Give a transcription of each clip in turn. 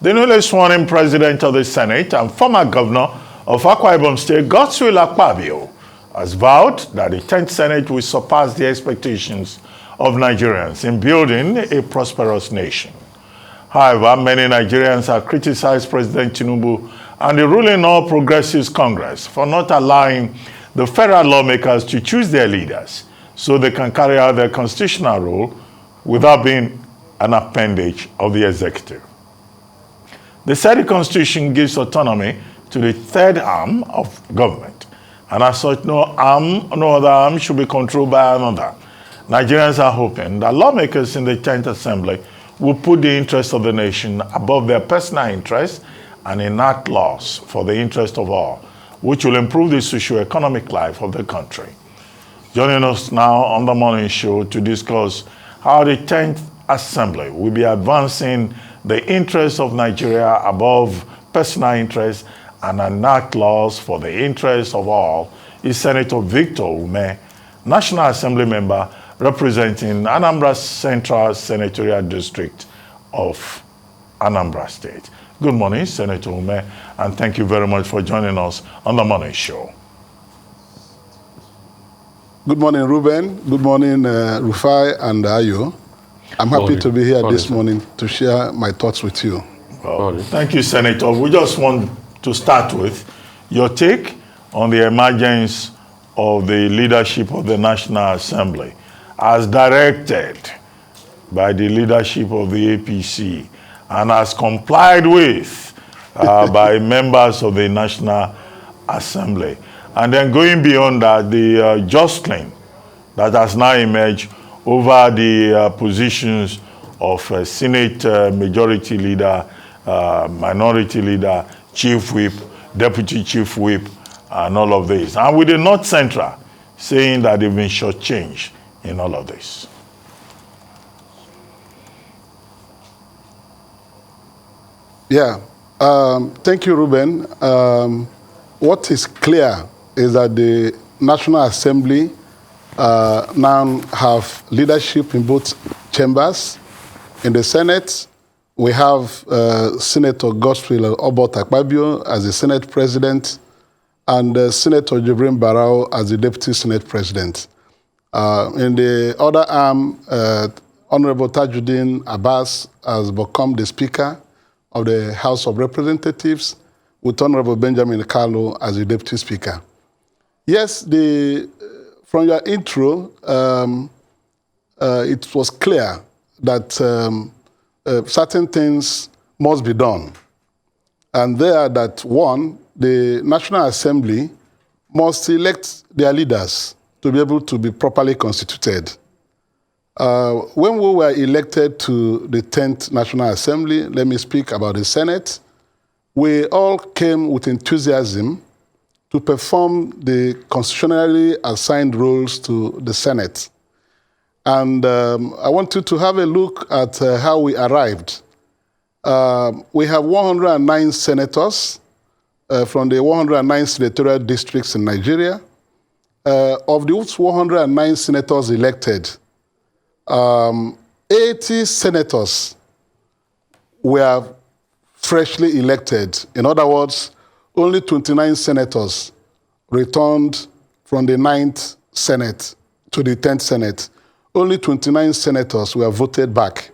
The newly sworn-in president of the Senate and former governor of Akwa Ibom State, Godswill Akpabio, has vowed that the 10th Senate will surpass the expectations of Nigerians in building a prosperous nation. However, many Nigerians have criticized President Tinubu and the ruling All Progressives Congress for not allowing the federal lawmakers to choose their leaders so they can carry out their constitutional role without being an appendage of the executive. They said the Constitution gives autonomy to the third arm of government, and as such, no other arm should be controlled by another. Nigerians are hoping that lawmakers in the 10th Assembly will put the interests of the nation above their personal interests and enact laws for the interest of all, which will improve the socio-economic life of the country. Joining us now on the morning show to discuss how the 10th Assembly will be advancing the interests of Nigeria above personal interests and enact laws for the interests of all is Senator Victor Umeh, National Assembly member representing Anambra Central Senatorial District of Anambra State. Good morning, Senator Umeh, and thank you very much for joining us on the morning show. Good morning, Ruben. Good morning, Rufai and Ayo. I'm happy to be here this morning to share my thoughts with you. Well, thank you, Senator. We just want to start with your take on the emergence of the leadership of the National Assembly as directed by the leadership of the APC and as complied with by members of the National Assembly. And then going beyond that, the jostling that has now emerged over the positions of Senate Majority Leader, Minority Leader, Chief Whip, Deputy Chief Whip, and all of this. And with the North Central saying that they've been shortchanged in all of this. Yeah, thank you, Ruben. What is clear is that the National Assembly now have leadership in both chambers. In the Senate, we have Senator Godswill Akpabio as the Senate President and Senator Jibrin Barao as the Deputy Senate President. In the other arm, Honorable Tajuddin Abbas has become the Speaker of the House of Representatives, with Honorable Benjamin Kalu as the Deputy Speaker. Yes, from your intro, it was clear that certain things must be done. And they are that, one, the National Assembly must elect their leaders to be able to be properly constituted. When we were elected to the 10th National Assembly, let me speak about the Senate, we all came with enthusiasm to perform the constitutionally assigned roles to the Senate. And I want you to have a look at how we arrived. We have 109 senators from the 109 senatorial districts in Nigeria. Of those 109 senators elected, 80 senators were freshly elected. In other words, only 29 senators returned from the 9th Senate to the 10th Senate. Only 29 senators were voted back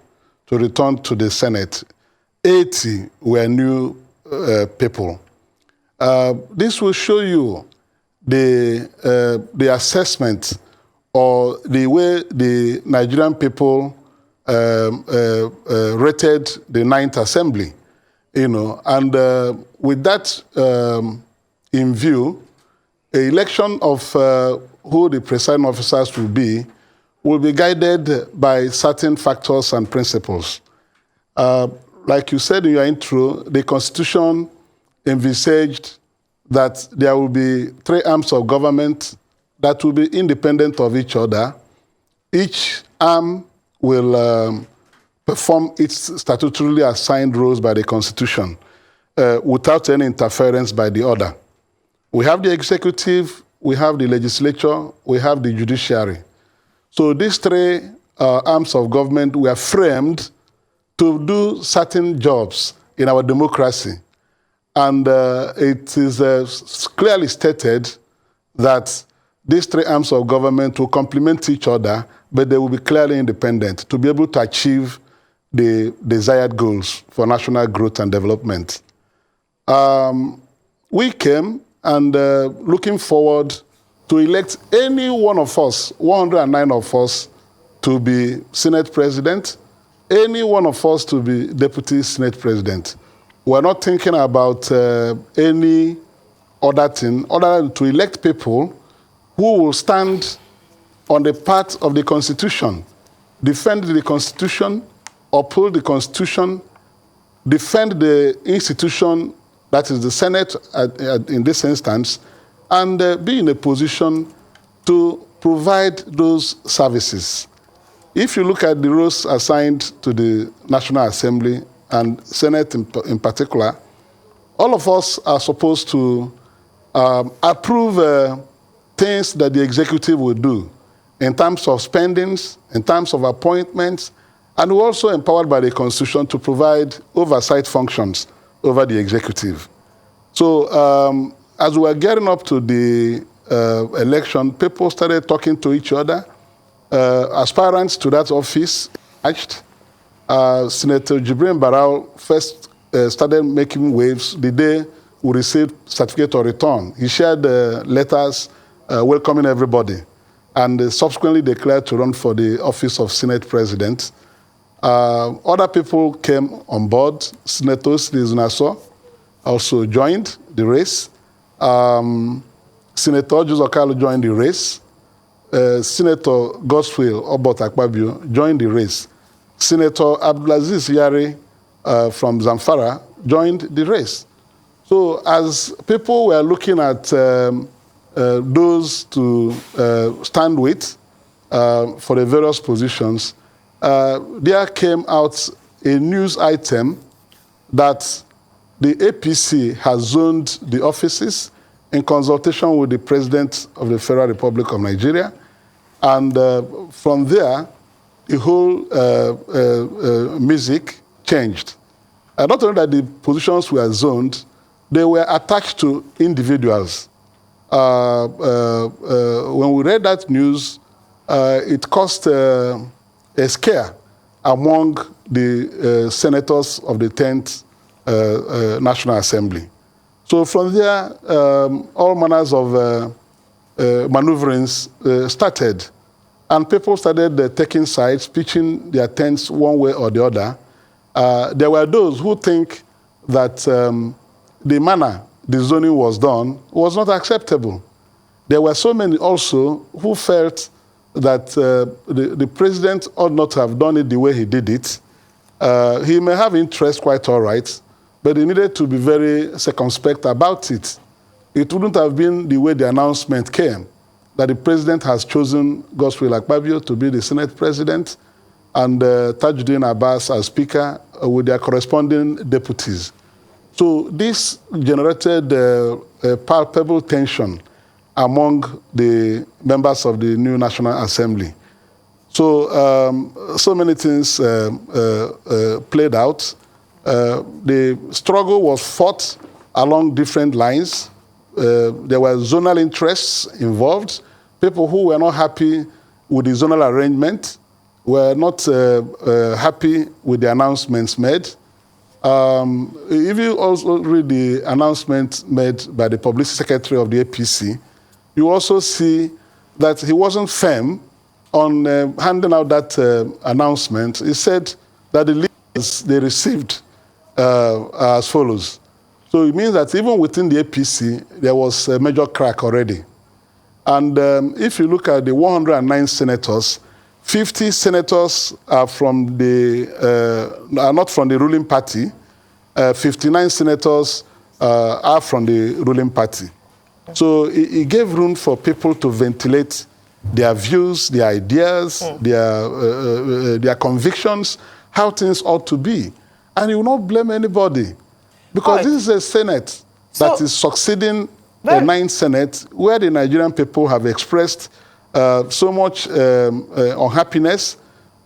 to return to the Senate. 80 were new people. This will show you the assessment or the way the Nigerian people rated the 9th Assembly. And with that in view, the election of who the presiding officers will be guided by certain factors and principles. Like you said in your intro, the Constitution envisaged that there will be 3 arms of government that will be independent of each other. Each arm will perform its statutorily assigned roles by the Constitution without any interference by the other. We have the executive, we have the legislature, we have the judiciary. So these 3 arms of government were framed to do certain jobs in our democracy. And it is clearly stated that these three arms of government will complement each other, but they will be clearly independent to be able to achieve the desired goals for national growth and development. We came and looking forward to elect any one of us, 109 of us, to be Senate President, any one of us to be Deputy Senate President. We're not thinking about any other thing other than to elect people who will stand on the path of the Constitution, defend the Constitution, uphold the Constitution, defend the institution, that is the Senate in this instance, and be in a position to provide those services. If you look at the roles assigned to the National Assembly and Senate in particular, all of us are supposed to approve things that the executive will do in terms of spendings, in terms of appointments, and we're also empowered by the Constitution to provide oversight functions over the executive. So as we were getting up to the election, people started talking to each other. Aspirants to that office matched. Senator Jibrin Barau first started making waves the day we received certificate of return. He shared letters welcoming everybody, and subsequently declared to run for the office of Senate President. Other people came on board. Senator Nassau also joined the race. Senator Juzokalo joined the race. Senator Godswill Obot Akpabio joined the race. Senator Abdulaziz Yari from Zamfara joined the race. So as people were looking at those to stand with for the various positions, there came out a news item that the APC has zoned the offices in consultation with the President of the Federal Republic of Nigeria. And from there, the whole music changed. Not only that the positions were zoned, they were attached to individuals. When we read that news, it caused a scare among the senators of the 10th National Assembly. So from there, all manners of maneuverings started. And people started taking sides, pitching their tents one way or the other. There were those who think that the manner the zoning was done was not acceptable. There were so many also who felt that the president ought not to have done it the way he did it. He may have interest, quite all right, but he needed to be very circumspect about it. It wouldn't have been the way the announcement came, that the president has chosen Godswill Akpabio to be the Senate president and Tajuddin Abbas as speaker with their corresponding deputies. So this generated a palpable tension among the members of the new National Assembly. So, so many things played out. The struggle was fought along different lines. There were zonal interests involved. People who were not happy with the zonal arrangement were not happy with the announcements made. If you also read the announcement made by the publicity secretary of the APC, you also see that he wasn't firm on handing out that announcement. He said that the leaders they received as follows. So it means that even within the APC, there was a major crack already. And if you look at the 109 senators, 50 senators are from are not from the ruling party. 59 senators are from the ruling party. So it gave room for people to ventilate their views, their ideas, their convictions, how things ought to be. And you will not blame anybody. Because this is a Senate that is succeeding the 9th Senate, where the Nigerian people have expressed so much unhappiness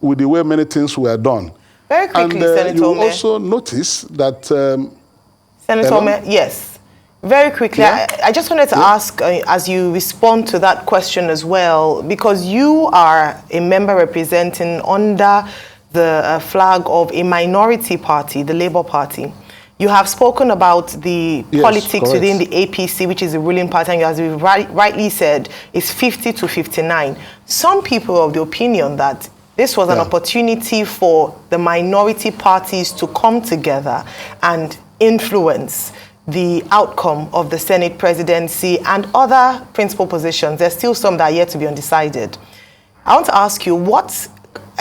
with the way many things were done. Very quickly, Senator you Umeh. also notice that... Senator Umeh, yes. Very quickly, Yeah. I just wanted to ask, as you respond to that question as well, because you are a member representing under the flag of a minority party, the Labour Party. You have spoken about the politics within the APC, which is the ruling party, and as you rightly said, it's 50 to 59. Some people are of the opinion that this was an opportunity for the minority parties to come together and influence the outcome of the Senate presidency and other principal positions. There's still some that are yet to be undecided. I want to ask you,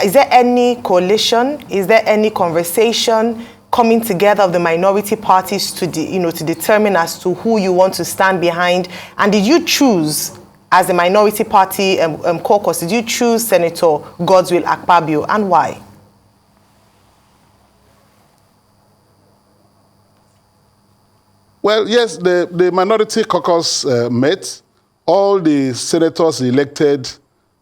is there any coalition? Is there any conversation coming together of the minority parties to determine as to who you want to stand behind? And did you choose, as the minority party caucus, did you choose Senator Godswill Akpabio, and why? Well, yes, the minority caucus met. All the senators elected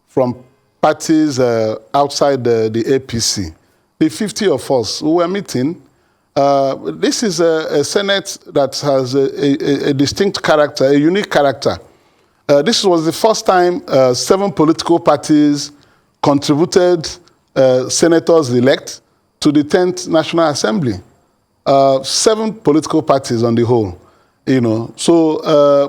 from parties outside the APC. The 50 of us who were meeting. This is a Senate that has a distinct character, a unique character. This was the first time 7 political parties contributed senators-elect to the 10th National Assembly. 7 political parties on the whole, So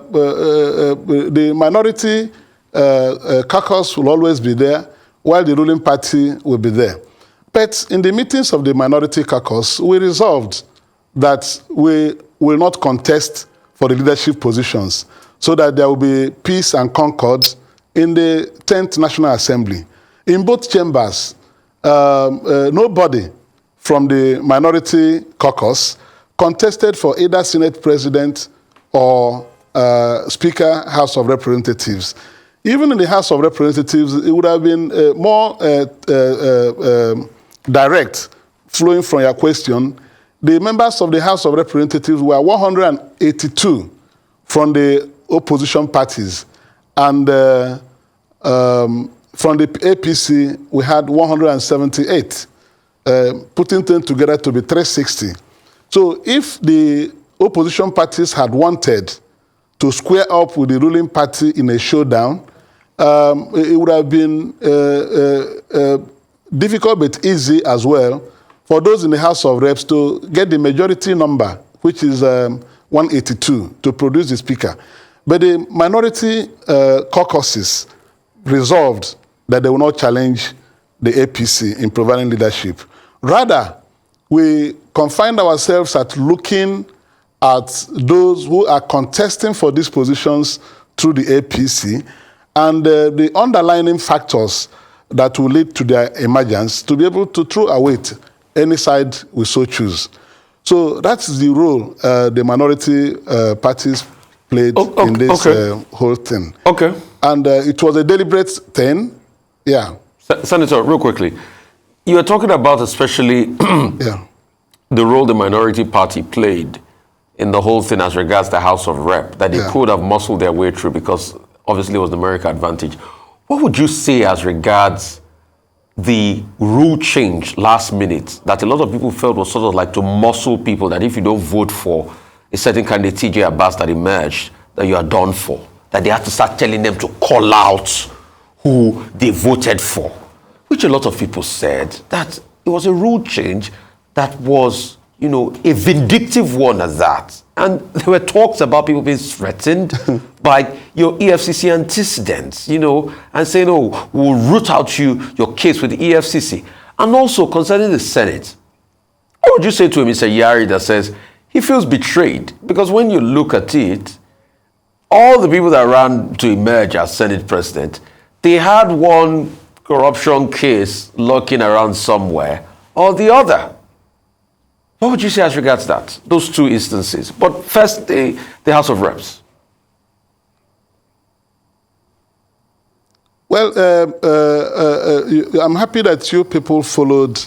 the minority caucus will always be there, while the ruling party will be there. But in the meetings of the minority caucus, we resolved that we will not contest for the leadership positions, so that there will be peace and concord in the 10th National Assembly. In both chambers, nobody from the minority caucus contested for either Senate President or Speaker, House of Representatives. Even in the House of Representatives, it would have been more direct, flowing from your question. The members of the House of Representatives were 182 from the opposition parties. And from the APC, we had 178. Putting them together to be 360. So if the opposition parties had wanted to square up with the ruling party in a showdown, it would have been difficult but easy as well for those in the House of Reps to get the majority number, which is 182, to produce the Speaker. But the minority caucuses resolved that they will not challenge the APC in providing leadership. Rather, we confined ourselves at looking at those who are contesting for these positions through the APC and the underlying factors that will lead to their emergence to be able to throw away any side we so choose. So that's the role the minority parties played in this whole thing. Okay. And it was a deliberate thing. Yeah. Senator, real quickly, you are talking about especially the role the minority party played in the whole thing as regards the House of Rep, that they could have muscled their way through because obviously it was the American advantage. What would you say as regards the rule change last minute that a lot of people felt was sort of like to muscle people, that if you don't vote for a certain candidate, TJ Abbas, that emerged, that you are done for, that they had to start telling them to call out who they voted for, which a lot of people said that it was a rule change that was, a vindictive one at that. And there were talks about people being threatened by your EFCC antecedents, and saying, oh, we'll root out your case with the EFCC. And also concerning the Senate, what would you say to Mr. Yari that says he feels betrayed? Because when you look at it, all the people that ran to emerge as Senate president, they had one corruption case lurking around somewhere or the other. What would you say as regards that, those two instances? But first, the House of Reps. Well, I'm happy that you people followed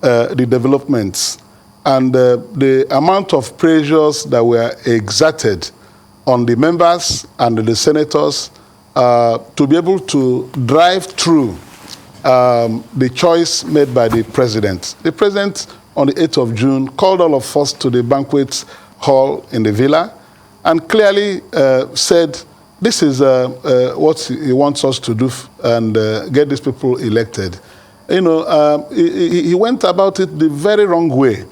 the developments and the amount of pressures that were exerted on the members and the senators to be able to drive through the choice made by the president. The president, on the 8th of June, called all of us to the banquet hall in the villa and clearly said, this is what he wants us to do and get these people elected. You know, he went about it the very wrong way.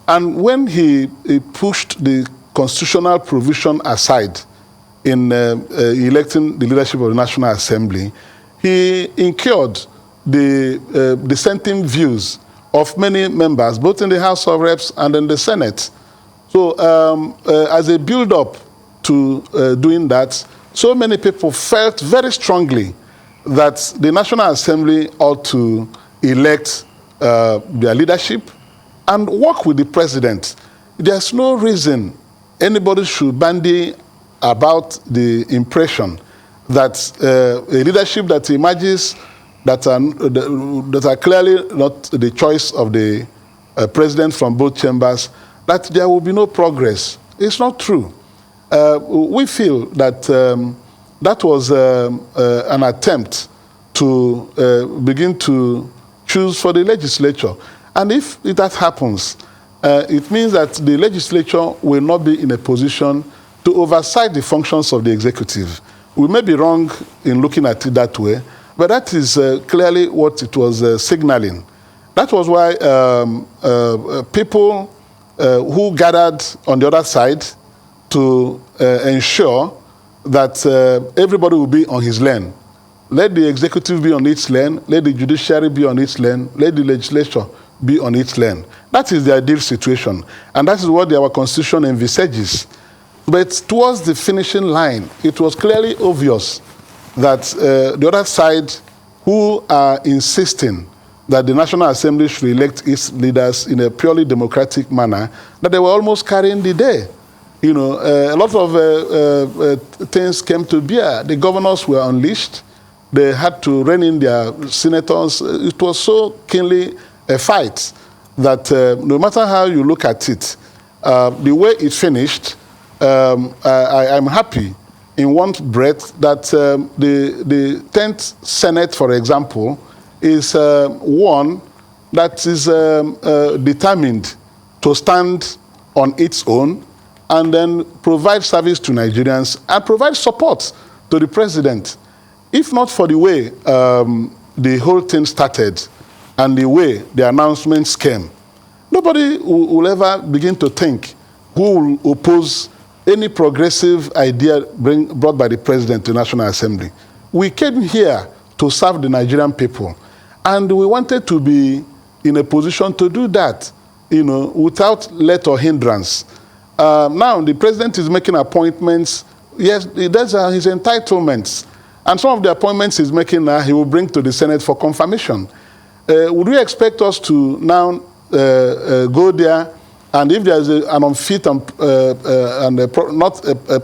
And when he pushed the constitutional provision aside in electing the leadership of the National Assembly, he incurred the dissenting views of many members, both in the House of Reps and in the Senate. So as a build-up to doing that, so many people felt very strongly that the National Assembly ought to elect their leadership and work with the president. There's no reason anybody should bandy about the impression that a leadership that emerges that are clearly not the choice of the president from both chambers, that there will be no progress. It's not true. We feel that that was an attempt to begin to choose for the legislature. And if that happens, it means that the legislature will not be in a position to oversight the functions of the executive. We may be wrong in looking at it that way, but that is clearly what it was signaling. That was why people who gathered on the other side to ensure that everybody will be on his lane. Let the executive be on its lane, let the judiciary be on its lane, let the legislature be on its lane. That is the ideal situation, and that is what our constitution envisages. But towards the finishing line, it was clearly obvious that the other side, who are insisting that the National Assembly should elect its leaders in a purely democratic manner, that they were almost carrying the day. You know, a lot of things came to bear. The governors were unleashed. They had to rein in their senators. It was so keenly a fight that no matter how you look at it, the way it finished, I'm happy in one breath that the 10th Senate, for example, is one that is determined to stand on its own and then provide service to Nigerians and provide support to the president. If not for the way the whole thing started and the way the announcements came, nobody will ever begin to think who will oppose any progressive idea brought by the president to the National Assembly. We came here to serve the Nigerian people, and we wanted to be in a position to do that, you know, without let or hindrance. Now the president is making appointments. Yes, those are his entitlements. And some of the appointments he's making now, he will bring to the Senate for confirmation. Would we expect us to now go there, and if there's an unfit and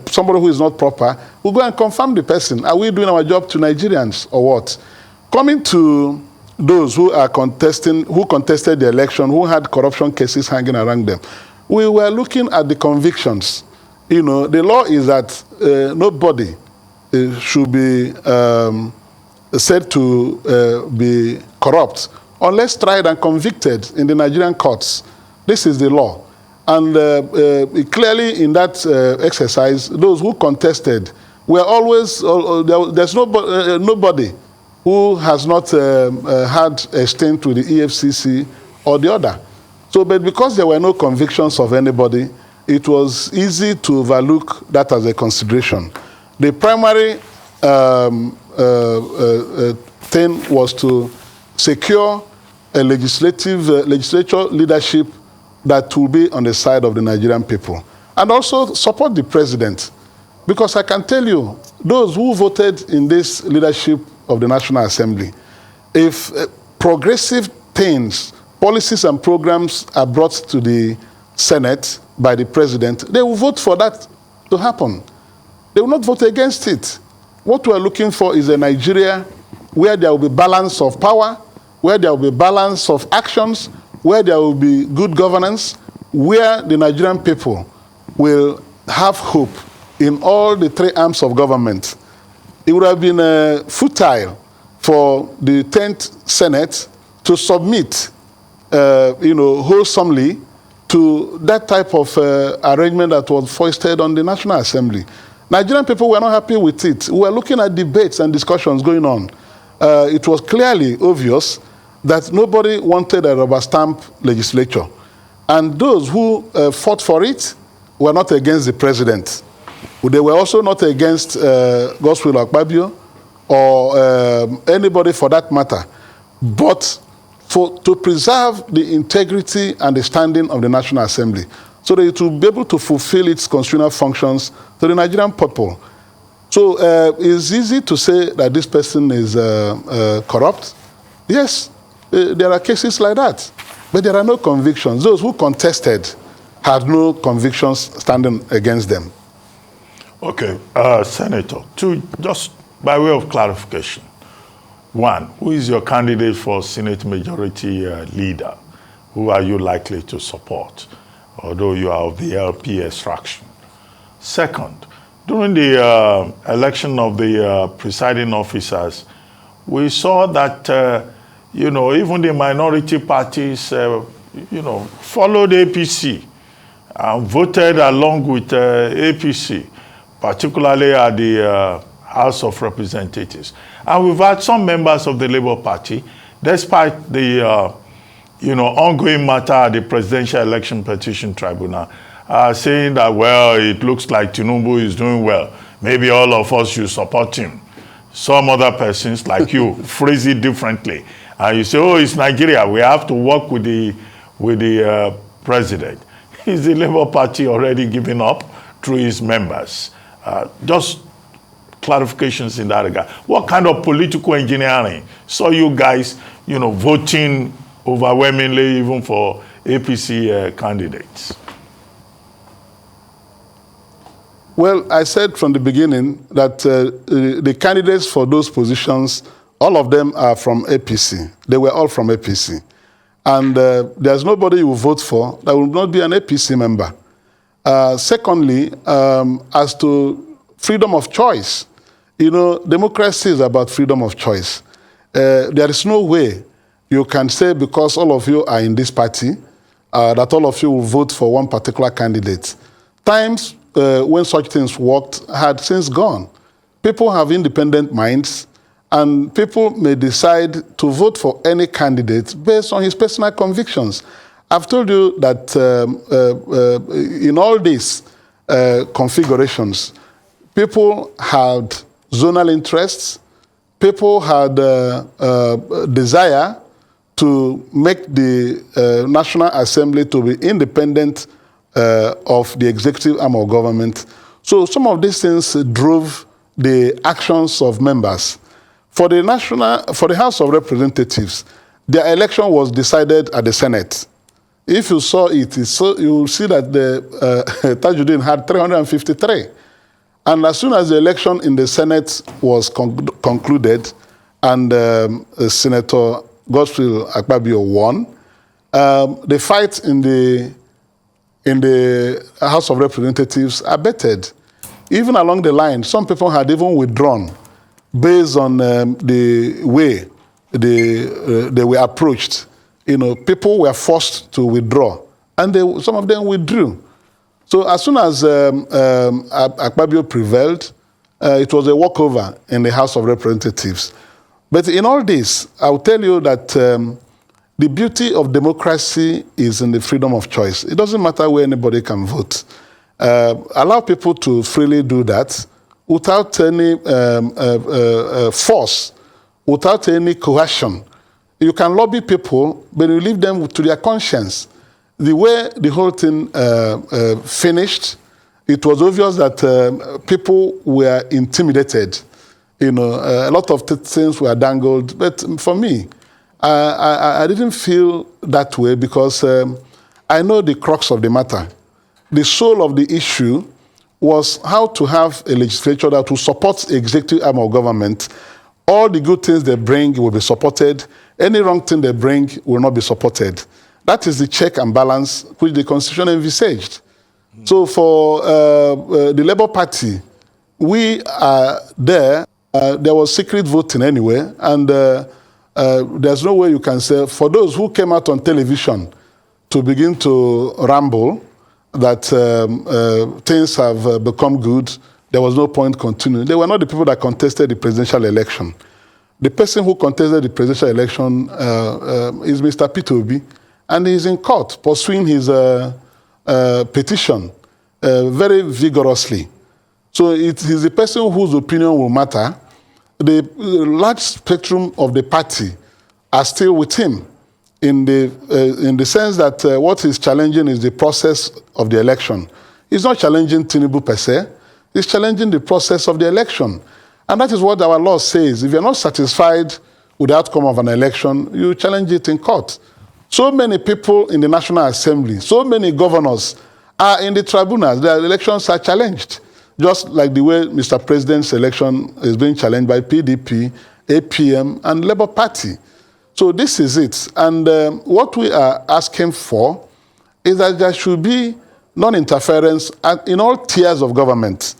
somebody who is not proper, we'll go and confirm the person? Are we doing our job to Nigerians or what? Coming to those who are contested the election, who had corruption cases hanging around them, we were looking at the convictions. You know, the law is that nobody should be said to be corrupt unless tried and convicted in the Nigerian courts. This is the law. And clearly in that exercise, those who contested were always, there's nobody who has not had a stint with the EFCC or the other. So, but because there were no convictions of anybody, it was easy to overlook that as a consideration. The primary thing was to secure a legislature leadership that will be on the side of the Nigerian people, and also support the president. Because I can tell you, those who voted in this leadership of the National Assembly, if progressive things, policies and programs are brought to the Senate by the president, they will vote for that to happen. They will not vote against it. What we are looking for is a Nigeria where there will be balance of power, where there will be balance of actions, where there will be good governance, where the Nigerian people will have hope in all the three arms of government. It would have been futile for the 10th Senate to submit, wholesomely to that type of arrangement that was foisted on the National Assembly. Nigerian people were not happy with it. We were looking at debates and discussions going on. It was clearly obvious that nobody wanted a rubber stamp legislature. And those who fought for it were not against the president. They were also not against Godswill Akpabio or anybody for that matter. But to preserve the integrity and the standing of the National Assembly so that it will be able to fulfill its constitutional functions to the Nigerian people. So it's easy to say that this person is corrupt. Yes, there are cases like that, but there are no convictions. Those who contested had no convictions standing against them. Okay, Senator, just by way of clarification. One, who is your candidate for Senate Majority Leader? Who are you likely to support, although you are of the LP extraction? Second, during the election of the presiding officers, we saw that, even the minority parties, followed APC and voted along with APC, particularly at the House of Representatives. And we've had some members of the Labour Party, despite the ongoing matter at the Presidential Election Petition Tribunal, saying that, well, it looks like Tinubu is doing well. Maybe all of us should support him. Some other persons, like you, phrase it differently. And you say, oh, it's Nigeria. We have to work with the president. Is the Labour Party already giving up through his members? Just clarifications in that regard. What kind of political engineering saw you guys, voting overwhelmingly even for APC candidates? Well, I said from the beginning that the candidates for those positions, all of them are from APC. They were all from APC. And there's nobody you will vote for that will not be an APC member. Secondly, as to freedom of choice, democracy is about freedom of choice. There is no way you can say because all of you are in this party that all of you will vote for one particular candidate. Times when such things worked had since gone. People have independent minds, and people may decide to vote for any candidate based on his personal convictions. I've told you that in all these configurations, people had zonal interests, people had desire to make the National Assembly to be independent of the executive arm of government. So some of these things drove the actions of members. For the House of Representatives, their election was decided at the Senate. If you saw it, you will see that the Tajuddin had 353. And as soon as the election in the Senate was concluded and Senator Godswill Akpabio won, the fight in the House of Representatives abated. Even along the line, some people had even withdrawn based on the way they were approached. People were forced to withdraw, and some of them withdrew. So as soon as Akpabio prevailed, it was a walkover in the House of Representatives. But in all this, I will tell you that the beauty of democracy is in the freedom of choice. It doesn't matter where anybody can vote. Allow people to freely do that without any force, without any coercion. You can lobby people, but you leave them to their conscience. The way the whole thing finished, it was obvious that people were intimidated. A lot of things were dangled. But for me, I didn't feel that way because I know the crux of the matter. The soul of the issue was how to have a legislature that will support the executive arm of government. All the good things they bring will be supported. Any wrong thing they bring will not be supported. That is the check and balance which the Constitution envisaged. So for the Labour Party, we are there there was secret voting anyway, and there's no way you can say, for those who came out on television to begin to ramble that things have become good, there was no point continuing. They were not the people that contested the presidential election. The person who contested the presidential election is Mr. Peter Obi, and he's in court pursuing his petition very vigorously. So it is the person whose opinion will matter. The large spectrum of the party are still with him in the sense that what he's challenging is the process of the election. He's not challenging Tinubu per se. He's challenging the process of the election. And that is what our law says. If you're not satisfied with the outcome of an election, you challenge it in court. So many people in the National Assembly, so many governors are in the tribunals. Their elections are challenged. Just like the way Mr. President's election is being challenged by PDP, APM, and Labour Party. So this is it. And what we are asking for is that there should be non-interference in all tiers of government.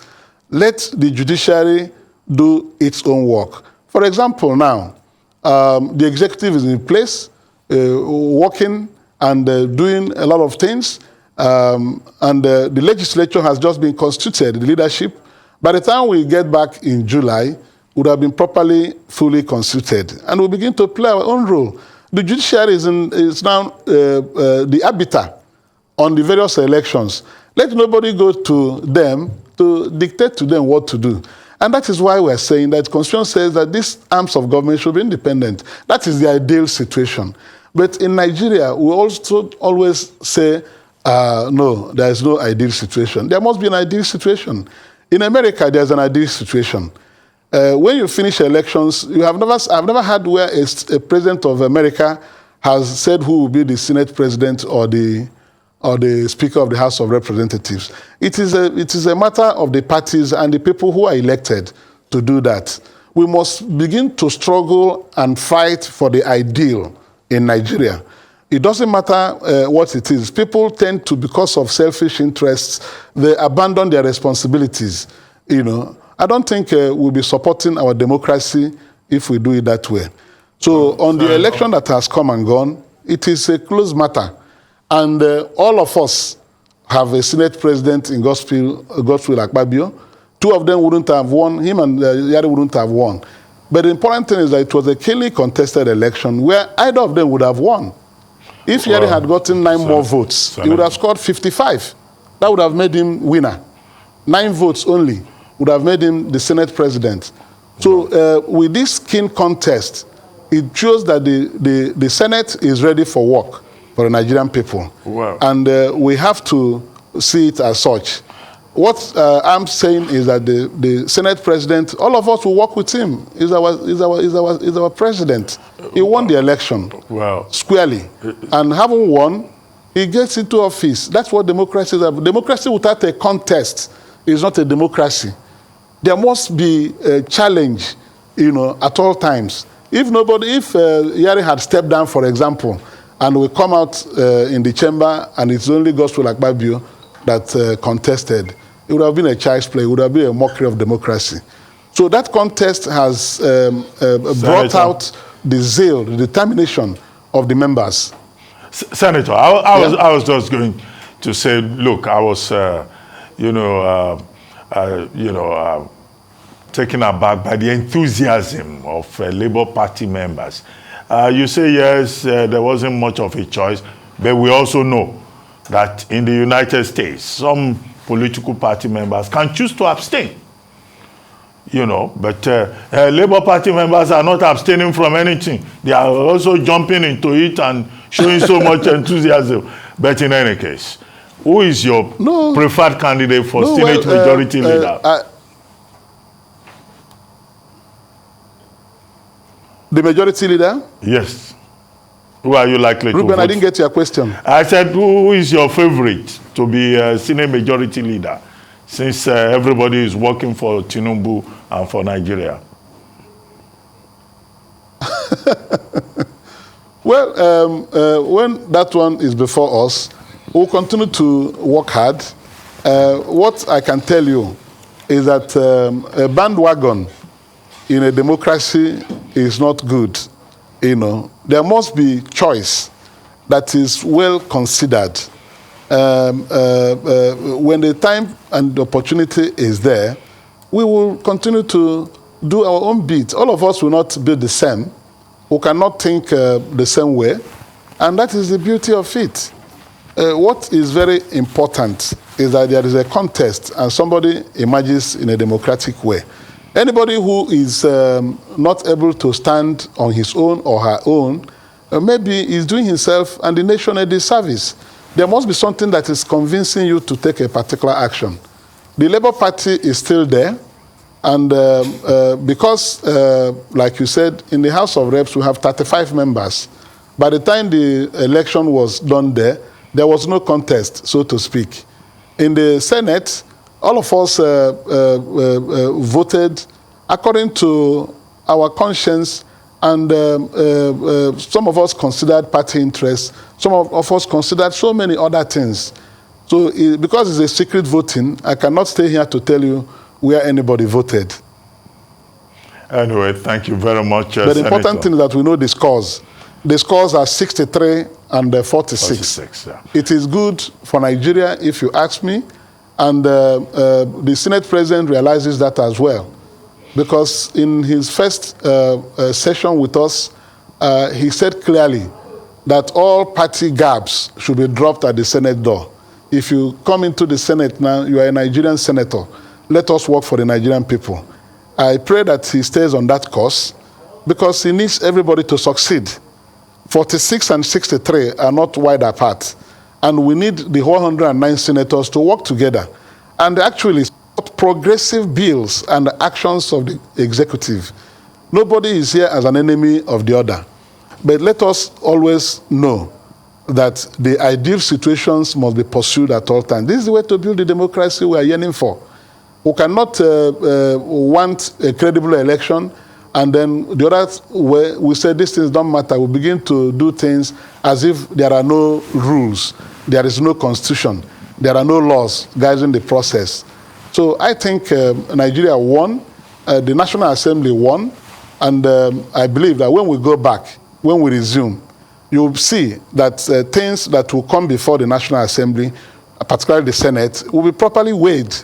Let the judiciary do its own work. For example, now, the executive is in place, working and doing a lot of things, and the legislature has just been constituted, the leadership. By the time we get back in July, would have been properly, fully constituted, and we begin to play our own role. The judiciary is now the arbiter on the various elections. Let nobody go to them to dictate to them what to do. And that is why we're saying that Constitution says that these arms of government should be independent. That is the ideal situation. But in Nigeria, we also always say, no, there is no ideal situation. There must be an ideal situation. In America, there's an ideal situation. When you finish elections, I've never had where a president of America has said who will be the Senate president or the Speaker of the House of Representatives. It is a matter of the parties and the people who are elected to do that. We must begin to struggle and fight for the ideal in Nigeria. It doesn't matter what it is. People tend to, because of selfish interests, they abandon their responsibilities. You know, I don't think we'll be supporting our democracy if we do it that way. So on the election that has come and gone, it is a close matter. And all of us have a Senate president in Godswill Akpabio. Two of them wouldn't have won. Him and Yari wouldn't have won. But the important thing is that it was a keenly contested election where either of them would have won. If Yari had gotten 9 more votes, he would have scored 55. That would have made him winner. 9 votes only would have made him the Senate president. So with this keen contest, it shows that the Senate is ready for work for the Nigerian people. Wow. And we have to see it as such. What I'm saying is that the Senate president, all of us will work with him. He's our president. He won the election squarely. And having won, he gets into office. That's what democracy is about. Democracy without a contest is not a democracy. There must be a challenge, you know, at all times. If Yari had stepped down, for example, and we come out in the chamber and it's only Gospel Akpabio that contested, it would have been a child's play. It would have been a mockery of democracy. So that contest has brought out the zeal, the determination of the members. Senator, I was just going to say, look, I was, taken aback by the enthusiasm of Labour Party members. You say, yes, there wasn't much of a choice, but we also know that in the United States, some political party members can choose to abstain. You know, but Labour Party members are not abstaining from anything. They are also jumping into it and showing so much enthusiasm. But in any case, who is your preferred candidate for Senate Majority Leader? The Majority Leader? Yes. Who are you likely to vote Ruben, I didn't get your question. I said, who is your favorite to be Senate Majority Leader, since everybody is working for Tinubu and for Nigeria? Well, when that one is before us, we'll continue to work hard. What I can tell you is that a bandwagon in a democracy is not good. You know, there must be choice that is well considered. When the time and the opportunity is there, we will continue to do our own bit. All of us will not be the same. We cannot think the same way. And that is the beauty of it. What is very important is that there is a contest and somebody emerges in a democratic way. Anybody who is not able to stand on his own or her own, maybe is doing himself and the nation a disservice. There must be something that is convincing you to take a particular action. The Labour Party is still there, and because, like you said, in the House of Reps we have 35 members. By the time the election was done there was no contest, so to speak. In the Senate, all of us voted according to our conscience, and some of us considered party interests, some of us considered so many other things. So because it's a secret voting, I cannot stay here to tell you where anybody voted. Anyway, thank you very much, But the important thing is that we know the scores. The scores are 63 and 46. Yeah. It is good for Nigeria, if you ask me, and the Senate President realizes that as well. Because in his first session with us, he said clearly that all party gaps should be dropped at the Senate door. If you come into the Senate now, you are a Nigerian senator. Let us work for the Nigerian people. I pray that he stays on that course because he needs everybody to succeed. 46 and 63 are not wide apart. And we need the 109 senators to work together and actually support progressive bills and actions of the executive. Nobody is here as an enemy of the other. But let us always know that the ideal situations must be pursued at all times. This is the way to build the democracy we are yearning for. We cannot want a credible election and then the other way we say these things don't matter. We begin to do things as if there are no rules, there is no constitution, there are no laws guiding the process. So I think Nigeria won, the National Assembly won, and I believe that when we go back, when we resume, you'll see that things that will come before the National Assembly, particularly the Senate, will be properly weighed.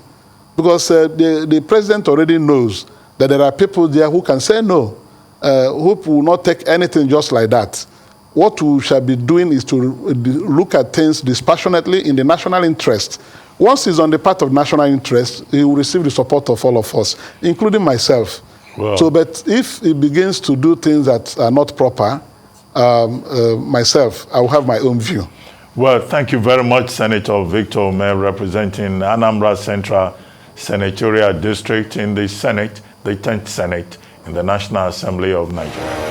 Because the president already knows that there are people there who can say no, who will not take anything just like that. What we shall be doing is to look at things dispassionately in the national interest. Once he's on the part of national interest, he will receive the support of all of us, including myself. Wow. So, but if he begins to do things that are not proper, myself, I will have my own view. Well, thank you very much, Senator Victor Umeh, representing Anambra Central Senatorial District in the Senate, the 10th Senate in the National Assembly of Nigeria.